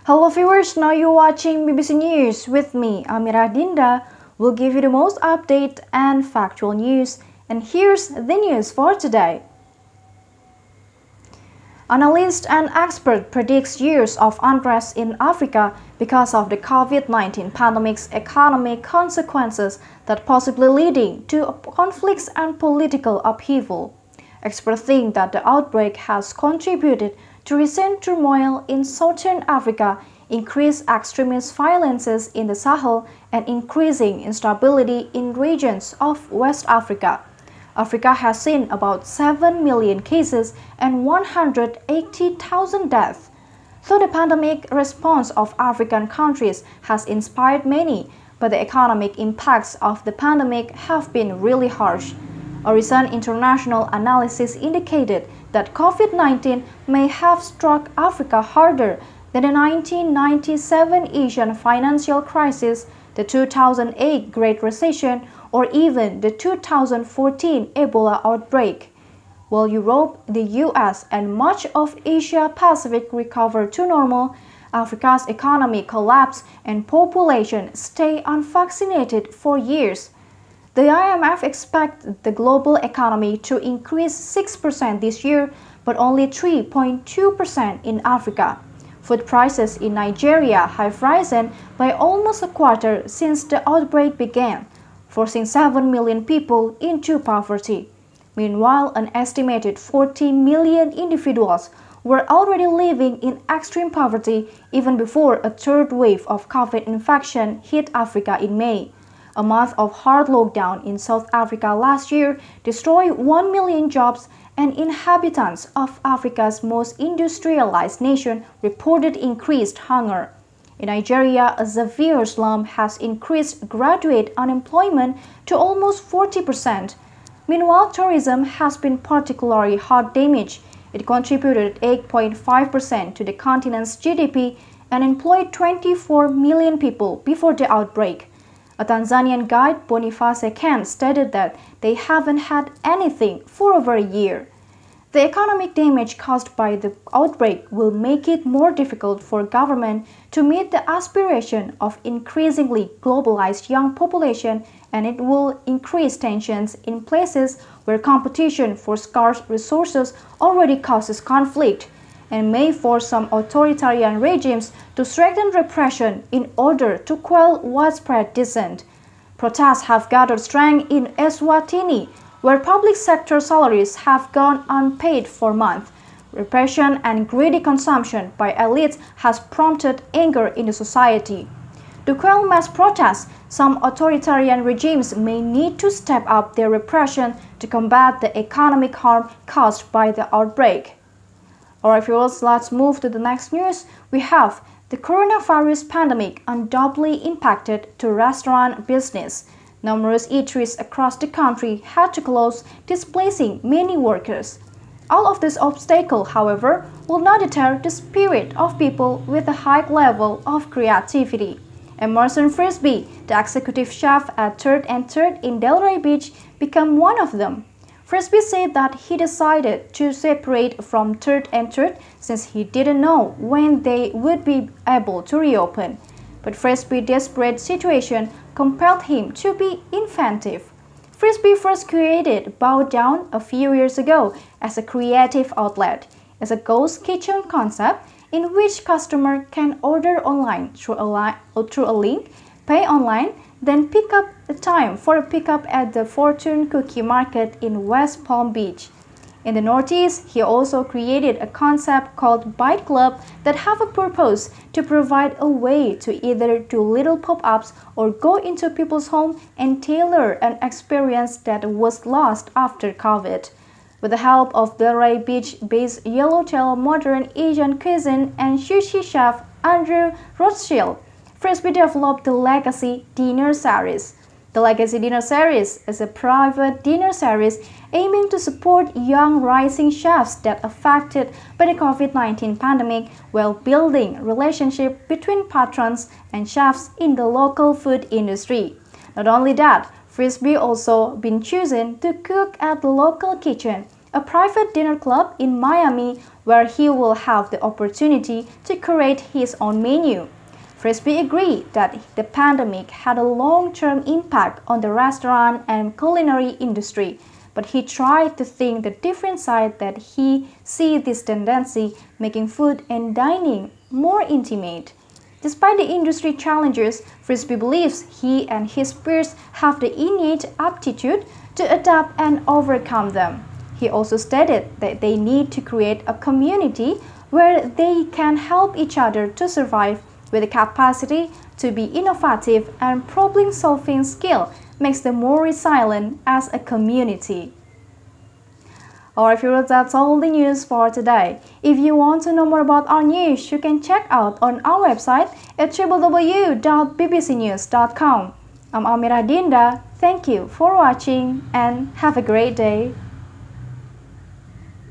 Hello viewers, now you're watching BBC News with me, Amira Dinda. We'll give you the most update and factual news. And here's the news for today. Analyst and expert predicts years of unrest in Africa because of the COVID-19 pandemic's economic consequences that possibly leading to conflicts and political upheaval. Experts think that the outbreak has contributed to recent turmoil in southern Africa, increased extremist violences in the Sahel, and increasing instability in regions of West Africa. Africa has seen about 7 million cases and 180,000 deaths. Though the pandemic response of African countries has inspired many, but the economic impacts of the pandemic have been really harsh. A recent international analysis indicated that COVID-19 may have struck Africa harder than the 1997 Asian financial crisis, the 2008 Great Recession, or even the 2014 Ebola outbreak. While Europe, the US, and much of Asia-Pacific recover to normal, Africa's economy collapsed and population stay unvaccinated for years. The IMF expects the global economy to increase 6% this year, but only 3.2% in Africa. Food prices in Nigeria have risen by almost a quarter since the outbreak began, forcing 7 million people into poverty. Meanwhile, an estimated 40 million individuals were already living in extreme poverty even before a third wave of COVID infection hit Africa in May. A month of hard lockdown in South Africa last year destroyed 1 million jobs, and inhabitants of Africa's most industrialized nation reported increased hunger. In Nigeria, a severe slump has increased graduate unemployment to almost 40%. Meanwhile, tourism has been particularly hard damaged. It contributed 8.5% to the continent's GDP and employed 24 million people before the outbreak. A Tanzanian guide, Boniface Ken, stated that they haven't had anything for over a year. The economic damage caused by the outbreak will make it more difficult for government to meet the aspiration of increasingly globalized young population, and it will increase tensions in places where competition for scarce resources already causes conflict, and may force some authoritarian regimes to strengthen repression in order to quell widespread dissent. Protests have gathered strength in Eswatini, where public sector salaries have gone unpaid for months. Repression and greedy consumption by elites has prompted anger in the society. To quell mass protests, some authoritarian regimes may need to step up their repression to combat the economic harm caused by the outbreak. Alright viewers, let's move to the next news. We have the coronavirus pandemic undoubtedly impacted to restaurant business. Numerous eateries across the country had to close, displacing many workers. All of this obstacle, however, will not deter the spirit of people with a high level of creativity. Emerson Frisbee, the executive chef at Third and Third in Delray Beach, became one of them. Frisbee said that he decided to separate from Third and Third since he didn't know when they would be able to reopen. But Frisbee's desperate situation compelled him to be inventive. Frisbee first created Bow Down a few years ago as a creative outlet. It's a ghost kitchen concept in which customers can order online through a link, pay online, then pick up a time for a pickup at the Fortune Cookie Market in West Palm Beach. In the Northeast, he also created a concept called Bite Club that have a purpose to provide a way to either do little pop-ups or go into people's home and tailor an experience that was lost after COVID. With the help of Delray Beach-based Yellowtail Modern Asian Cuisine and sushi chef Andrew Rothschild, Frisbee developed the Legacy Dinner Series. The Legacy Dinner Series is a private dinner series aiming to support young rising chefs that affected by the COVID-19 pandemic while building relationships between patrons and chefs in the local food industry. Not only that, Frisbee also been chosen to cook at the local kitchen a private dinner club in Miami where he will have the opportunity to create his own menu. Frisbee agreed that the pandemic had a long-term impact on the restaurant and culinary industry, but he tried to think the different side that he sees this tendency making food and dining more intimate. Despite the industry challenges, Frisbee believes he and his peers have the innate aptitude to adapt and overcome them. He also stated that they need to create a community where they can help each other to survive with the capacity to be innovative and problem-solving skill makes them more resilient as a community. Alright viewers, that's all the news for today. If you want to know more about our news, you can check out on our website at www.bbcnews.com. I'm Dinda. Thank you for watching and have a great day.